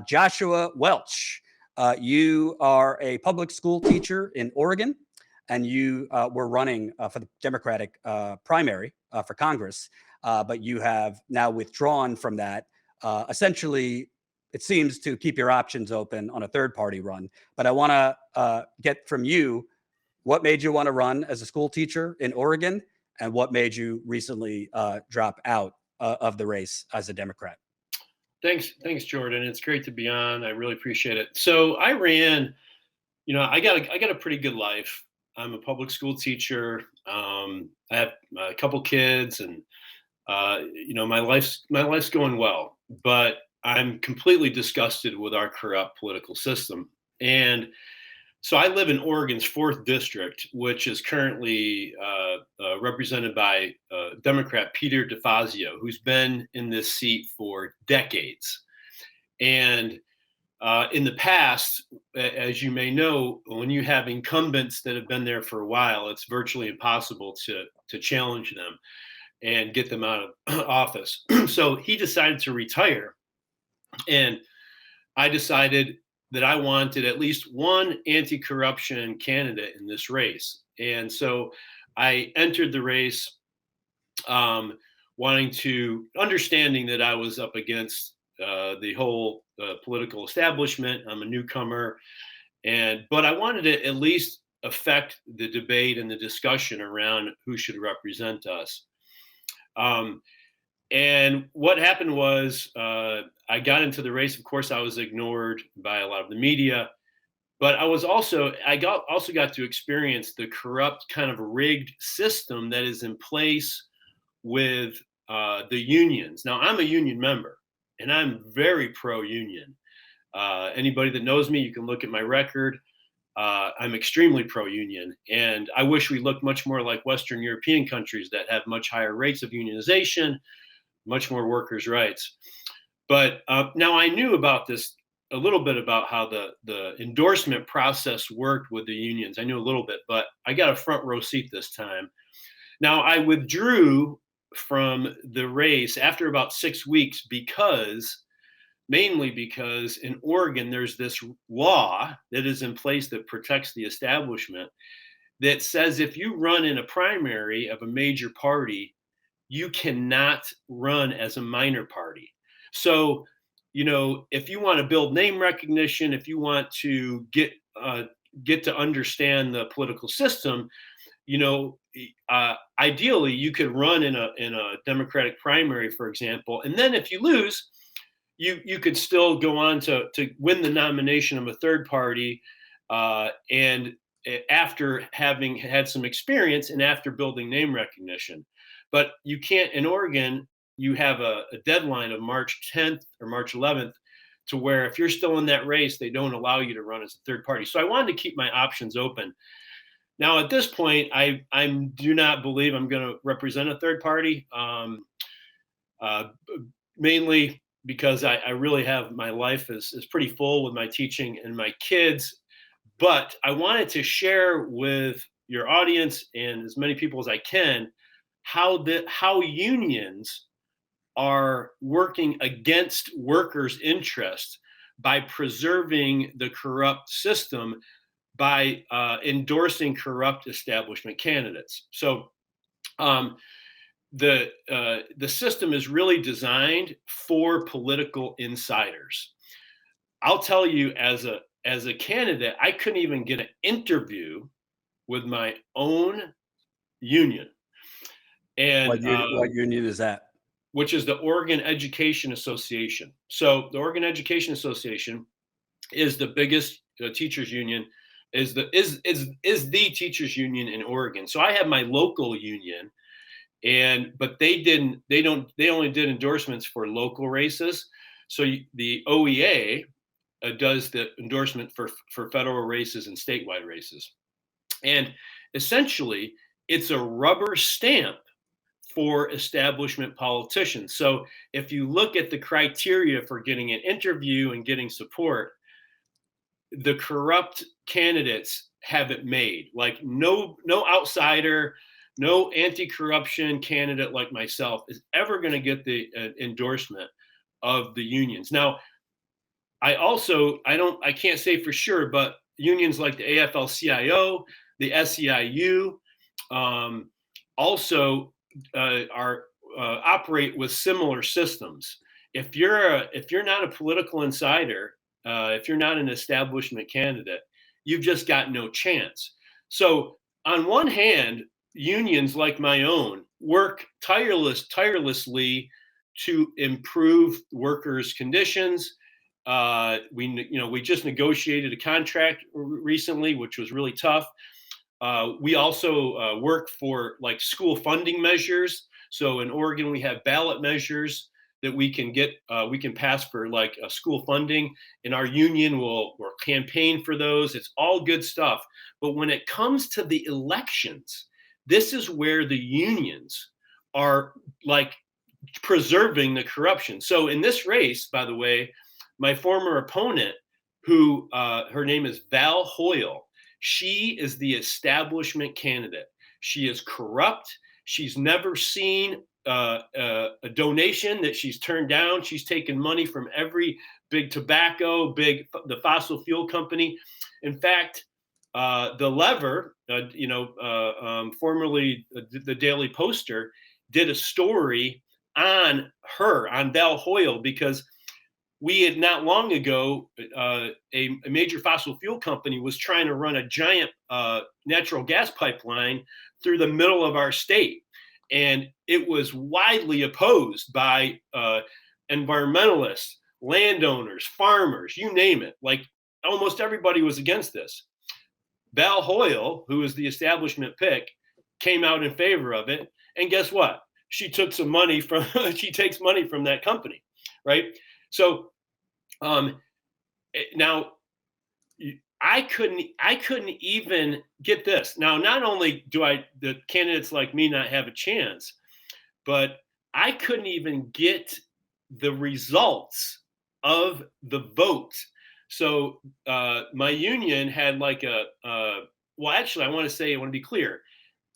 Joshua Welch, you are a public school teacher in Oregon, and you were running for the Democratic primary for Congress, but you have now withdrawn from that. Essentially, it seems to keep your options open on a third-party run. But I want to get from you, what made you want to run as a school teacher in Oregon, and what made you recently drop out of the race as a Democrat? Thanks, Jordan. It's great to be on. I really appreciate it. So I ran. I got a pretty good life. I'm a public school teacher. I have a couple kids, and my life's going well. But I'm completely disgusted with our corrupt political system. And so I live in Oregon's 4th district, which is currently represented by Democrat Peter DeFazio, who's been in this seat for decades. And in the past, as you may know, when you have incumbents that have been there for a while, it's virtually impossible to challenge them and get them out of office. So he decided to retire. And I decided that I wanted at least one anti-corruption candidate in this race. And so I entered the race understanding that I was up against the whole political establishment. I'm a newcomer, but I wanted to at least affect the debate and the discussion around who should represent us. And what happened was I got into the race. Of course, I was ignored by a lot of the media, but I also got to experience the corrupt, kind of rigged system that is in place with the unions. Now, I'm a union member, and I'm very pro-union. Anybody that knows me, you can look at my record. I'm extremely pro-union, and I wish we looked much more like Western European countries that have much higher rates of unionization, much more workers' rights. But now I knew about this a little bit about how the endorsement process worked with the unions. I knew a little bit, but I got a front row seat this time. Now I withdrew from the race after about 6 weeks mainly because in Oregon, there's this law that is in place that protects the establishment that says if you run in a primary of a major party, you cannot run as a minor party. So, if you want to build name recognition, if you want to get to understand the political system, ideally you could run in a Democratic primary, for example, and then if you lose, you could still go on to win the nomination of a third party, and after having had some experience and after building name recognition. But you can't, in Oregon, you have a deadline of March 10th or March 11th to where if you're still in that race, they don't allow you to run as a third party. So I wanted to keep my options open. Now, at this point, I do not believe I'm going to represent a third party, mainly because I really have, my life is pretty full with my teaching and my kids. But I wanted to share with your audience and as many people as I can how unions are working against workers' interests by preserving the corrupt system by endorsing corrupt establishment candidates. So the system is really designed for political insiders. I'll tell you, as a candidate, I couldn't even get an interview with my own union. And what union is that? Which is the Oregon Education Association. So the Oregon Education Association is the biggest teachers union, is the teachers union in Oregon. So I have my local union, but they only did endorsements for local races. So the OEA does the endorsement for federal races and statewide races. And essentially, it's a rubber stamp for establishment politicians. So if you look at the criteria for getting an interview and getting support, the corrupt candidates have it made. Like no outsider, no anti-corruption candidate like myself is ever going to get the endorsement of the unions. Now, I can't say for sure, but unions like the AFL-CIO, the SEIU, also are operate with similar systems. If you're not a political insider, if you're not an establishment candidate, you've just got no chance. So on one hand, unions like my own work tirelessly to improve workers' conditions. We just negotiated a contract recently, which was really tough. We also work for like school funding measures. So in Oregon, we have ballot measures that we can pass for like school funding, and our union will campaign for those. It's all good stuff. But when it comes to the elections, this is where the unions are like preserving the corruption. So in this race, by the way, my former opponent, who her name is Val Hoyle, she is the establishment candidate. She is corrupt. She's never seen a donation that she's turned down. She's taken money from every big tobacco, the fossil fuel company. In fact, the Lever, formerly the Daily Poster, did a story on her, on Val Hoyle, because we had not long ago, a major fossil fuel company was trying to run a giant natural gas pipeline through the middle of our state. And it was widely opposed by environmentalists, landowners, farmers, you name it. Like almost everybody was against this. Val Hoyle, who is the establishment pick, came out in favor of it. And guess what? She took some money from, she takes money from that company, right? So now I couldn't even get this. Now, not only do the candidates like me not have a chance, but I couldn't even get the results of the vote. So my union had like well, actually, I want to be clear.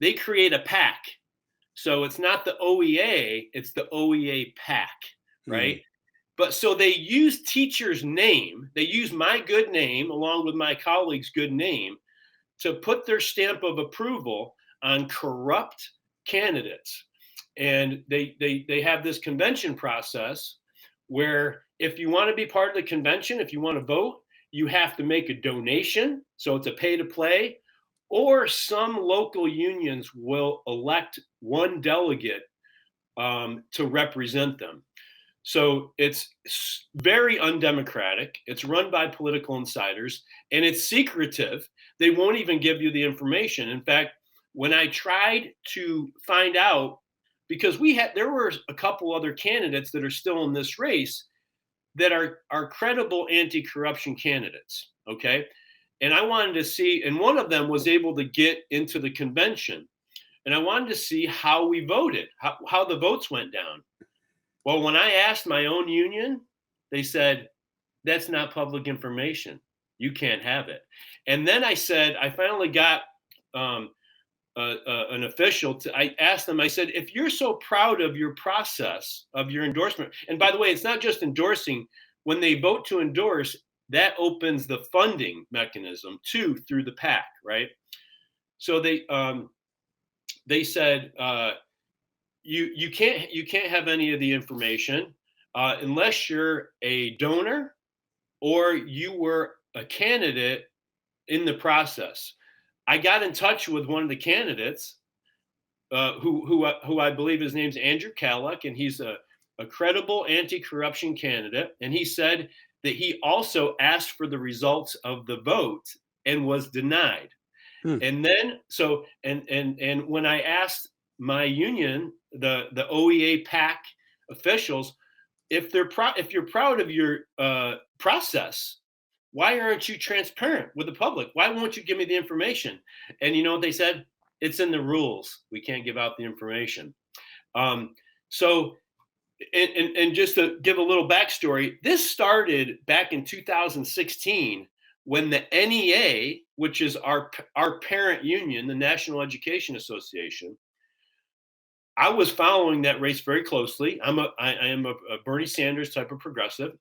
They create a PAC. So it's not the OEA, it's the OEA PAC, right? Mm. But so they use teacher's name, they use my good name along with my colleague's good name to put their stamp of approval on corrupt candidates. And they have this convention process where if you want to be part of the convention, if you want to vote, you have to make a donation. So it's a pay to play, or some local unions will elect one delegate to represent them. So it's very undemocratic. It's run by political insiders, and it's secretive. They won't even give you the information. In fact, when I tried to find out, because there were a couple other candidates that are still in this race that are credible anti-corruption candidates, okay? And I wanted to see, and one of them was able to get into the convention, and I wanted to see how we voted, how the votes went down. Well, when I asked my own union, they said, that's not public information. You can't have it. And then I finally got an official I asked them, I said, if you're so proud of your process, of your endorsement, and by the way, it's not just endorsing. When they vote to endorse, that opens the funding mechanism too through the PAC, right? So they said, you can't have any of the information unless you're a donor or you were a candidate in the process. I got in touch with one of the candidates who I believe his name's Andrew Kalloch, and he's a credible anti-corruption candidate. And he said that he also asked for the results of the vote and was denied. And then and when I asked my union, the OEA PAC officials, if you're proud of your process, why aren't you transparent with the public? Why won't you give me the information? And you know what they said? It's in the rules. We can't give out the information. So just to give a little backstory, this started back in 2016 when the NEA, which is our parent union, the National Education Association, I was following that race very closely. I am a Bernie Sanders type of progressive.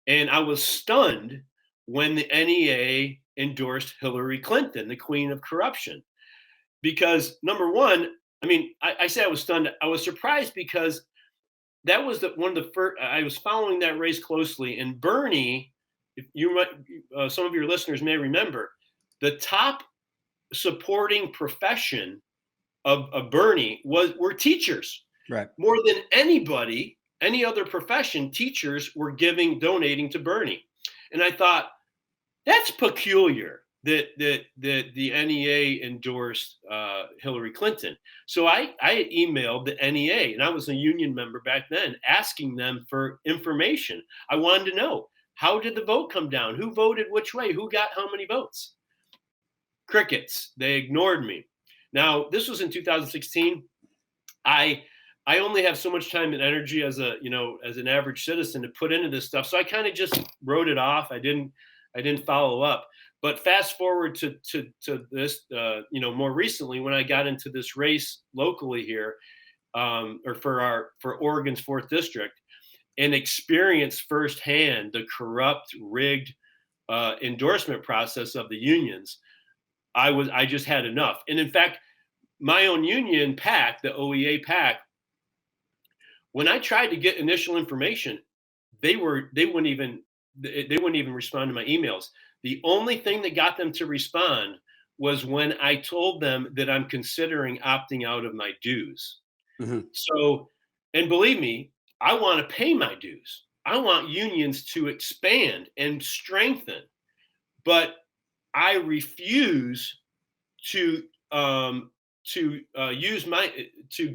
And I was stunned when the NEA endorsed Hillary Clinton, the queen of corruption. Because number one, I mean, I say I was stunned. I was surprised because that was one of the first. I was following that race closely, and Bernie, if you might, some of your listeners may remember, the top supporting profession of Bernie were teachers. Right. More than anybody, any other profession, teachers were donating to Bernie. And I thought, that's peculiar that the NEA endorsed Hillary Clinton. So I had emailed the NEA, and I was a union member back then, asking them for information. I wanted to know, how did the vote come down? Who voted which way? Who got how many votes? Crickets. They ignored me. Now, this was in 2016. I only have so much time and energy as an average citizen to put into this stuff. So I kind of just wrote it off. I didn't follow up. But fast forward to this, more recently, when I got into this race locally here, or for Oregon's 4th district, and experienced firsthand the corrupt, rigged endorsement process of the unions, I just had enough. And in fact, my own union PAC, the OEA PAC, when I tried to get initial information, they wouldn't even respond to my emails. The only thing that got them to respond was when I told them that I'm considering opting out of my dues. Mm-hmm. So, and believe me, I want to pay my dues. I want unions to expand and strengthen, but I refuse to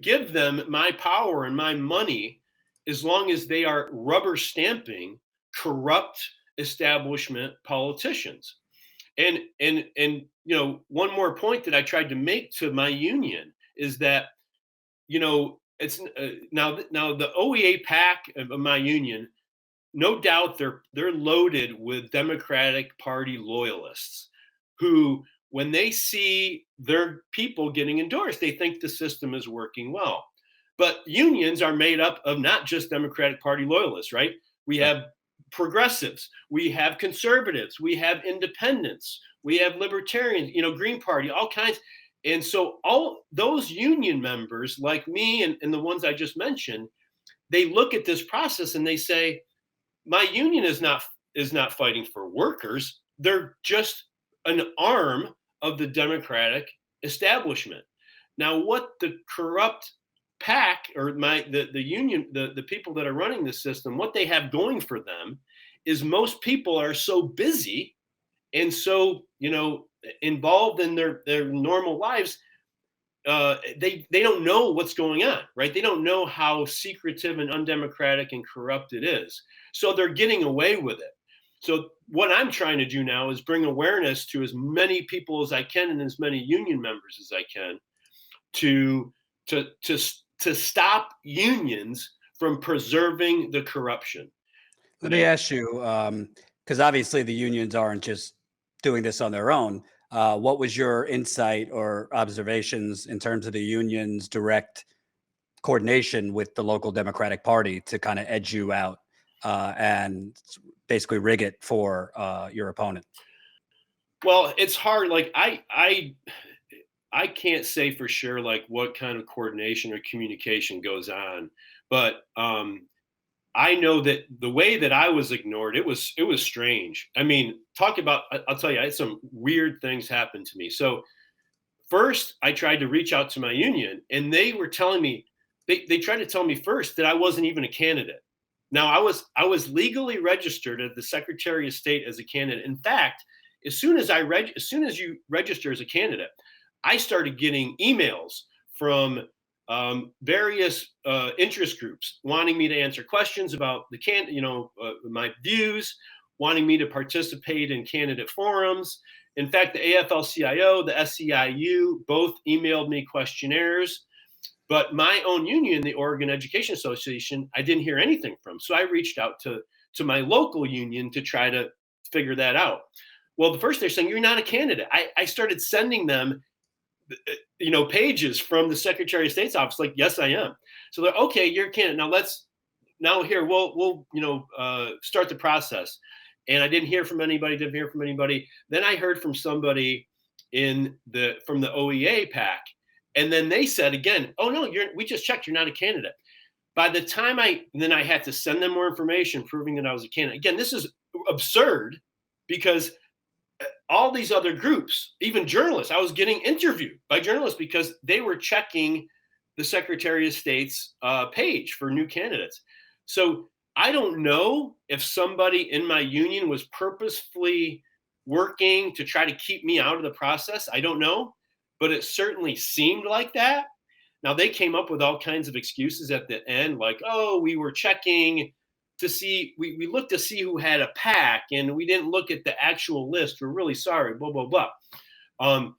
give them my power and my money as long as they are rubber stamping corrupt establishment politicians. And one more point that I tried to make to my union is that it's now the OEA PAC of my union, no doubt they're loaded with Democratic Party loyalists who, when they see their people getting endorsed, they think the system is working well. But unions are made up of not just Democratic Party loyalists, right? We have progressives, we have conservatives, we have independents, we have libertarians, Green Party, all kinds. And so all those union members like me and the ones I just mentioned, they look at this process and they say, my union is not fighting for workers. They're just an arm of the Democratic establishment. Now, what the corrupt PAC or the union, the people that are running the system, what they have going for them is most people are so busy and so involved in their normal lives, they don't know what's going on, right? They don't know how secretive and undemocratic and corrupt it is. So they're getting away with it. So what I'm trying to do now is bring awareness to as many people as I can and as many union members as I can to stop unions from preserving the corruption. Let me ask you, because obviously the unions aren't just doing this on their own. What was your insight or observations in terms of the union's direct coordination with the local Democratic Party to kind of edge you out and basically rig it for your opponent? Well, it's hard. Like I can't say for sure like what kind of coordination or communication goes on, but I know that the way that I was ignored, it was strange. I mean, I'll tell you, I had some weird things happen to me. So first, I tried to reach out to my union, and they were telling me they tried to tell me first that I wasn't even a candidate. Now, I was legally registered at the Secretary of State as a candidate. In fact, as soon as you register as a candidate, I started getting emails from various interest groups wanting me to answer questions about my views, wanting me to participate in candidate forums. In fact, the AFL-CIO, the SEIU, both emailed me questionnaires. But my own union, the Oregon Education Association, I didn't hear anything from. So I reached out to my local union to try to figure that out. Well, the first they're saying, you're not a candidate. I started sending them pages from the Secretary of State's office, like, yes, I am. So they're, okay, you're a candidate. Now now here we'll start the process. And I didn't hear from anybody. Then I heard from somebody from the OEA pack, and then they said again, "Oh no, we just checked. You're not a candidate." By the time I had to send them more information proving that I was a candidate. Again, this is absurd because all these other groups, even journalists, I was getting interviewed by journalists because they were checking the Secretary of State's page for new candidates. So I don't know if somebody in my union was purposefully working to try to keep me out of the process. I don't know, but it certainly seemed like that. Now, they came up with all kinds of excuses at the end, like, oh, we were checking to see, we looked to see who had a PAC, and we didn't look at the actual list. We're really sorry, blah, blah, blah.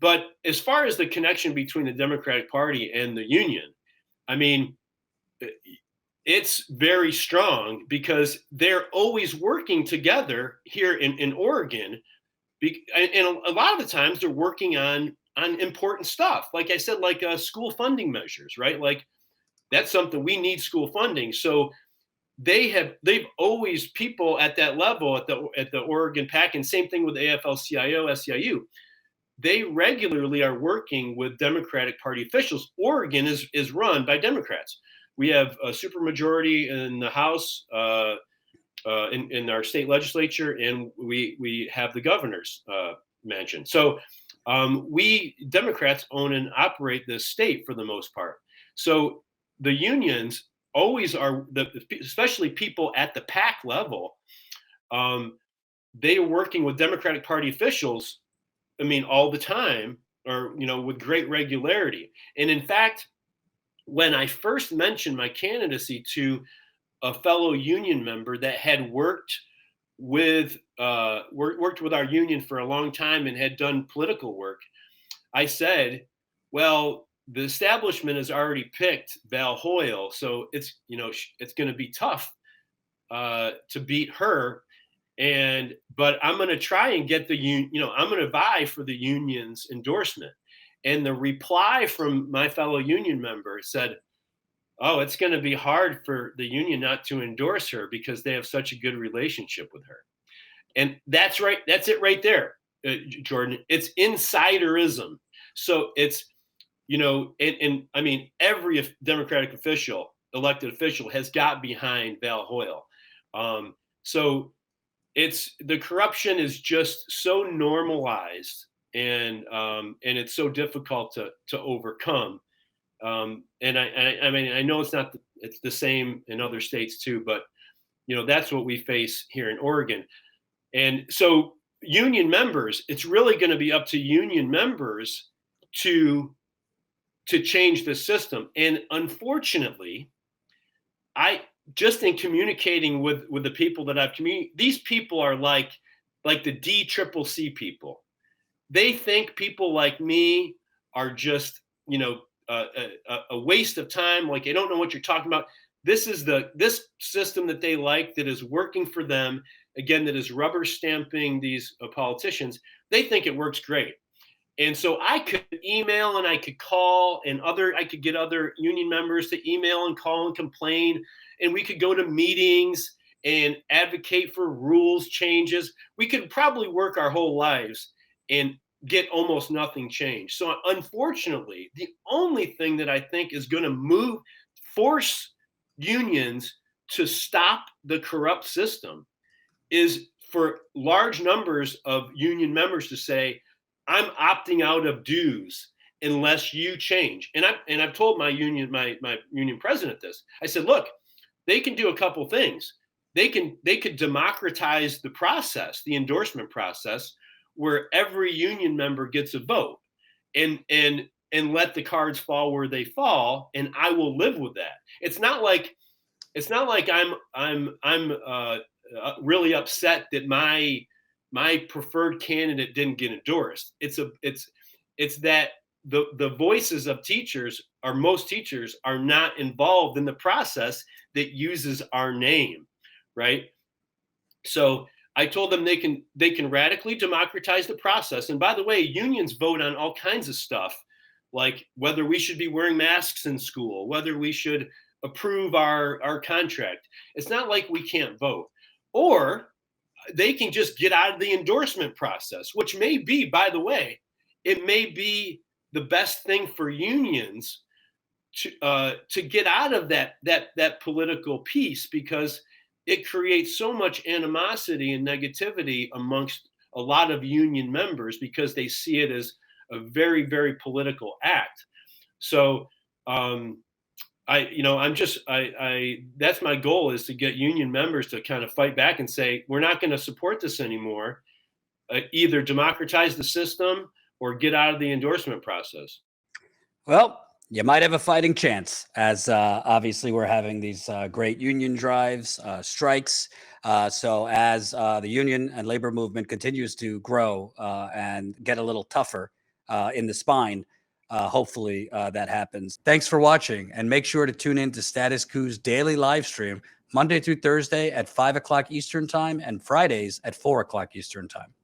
But as far as the connection between the Democratic Party and the union, I mean, it's very strong because they're always working together here in Oregon. And a lot of the times they're working on important stuff. Like I said, like school funding measures, right? Like that's something we need, school funding. So they've always, people at that level at the Oregon PAC, and same thing with AFL-CIO, SEIU. They regularly are working with Democratic Party officials. Oregon is run by Democrats. We have a supermajority in the House, in our state legislature, and we have the governor's mansion. So we Democrats own and operate this state for the most part. So the unions always are, especially people at the PAC level, they are working with Democratic Party officials, I mean, all the time, or, with great regularity. And in fact, when I first mentioned my candidacy to a fellow union member that had worked with our union for a long time and had done political work, I said, well, the establishment has already picked Val Hoyle, so it's going to be tough to beat her. But I'm going to try and get I'm going to vie for the union's endorsement. And the reply from my fellow union member said, oh, it's going to be hard for the union not to endorse her because they have such a good relationship with her. And that's right. That's it right there, Jordan. It's insiderism. So it's, and I mean, every Democratic official, elected official, has got behind Val Hoyle. So the corruption is just so normalized, and it's so difficult to overcome. And I mean, I know it's the same in other states too, but that's what we face here in Oregon. And so union members, it's really going to be up to union members to change the system. And unfortunately, just in communicating with the people that I've communicated, these people are like the DCCC people. They think people like me are just, a waste of time. Like, they don't know what you're talking about. This is this system that they like, that is working for them. Again, that is rubber stamping these politicians. They think it works great. And so I could email and I could call, and I could get other union members to email and call and complain. And we could go to meetings and advocate for rules changes. We could probably work our whole lives and get almost nothing changed. So unfortunately, the only thing that I think is going to force unions to stop the corrupt system is for large numbers of union members to say, I'm opting out of dues unless you change. And I've told my union president this. I said, look, they can do a couple things. They could democratize the process, the endorsement process, where every union member gets a vote, and let the cards fall where they fall, and I will live with that. It's not like I'm really upset that my preferred candidate didn't get endorsed. It's that the voices of teachers, or most teachers, are not involved in the process that uses our name, right? So I told them they can radically democratize the process. And by the way, unions vote on all kinds of stuff, like whether we should be wearing masks in school, whether we should approve our contract. It's not like we can't vote. Or they can just get out of the endorsement process, which may be, by the way, it may be the best thing for unions to get out of that political piece, because it creates so much animosity and negativity amongst a lot of union members because they see it as a very, very political act. So that's my goal, is to get union members to kind of fight back and say, we're not going to support this anymore. Either democratize the system or get out of the endorsement process. Well, you might have a fighting chance, as obviously we're having these great union drives, strikes. So as the union and labor movement continues to grow and get a little tougher in the spine, hopefully that happens. Thanks for watching, and make sure to tune in to Status Coup's daily live stream Monday through Thursday at 5 o'clock Eastern Time and Fridays at 4 o'clock Eastern Time.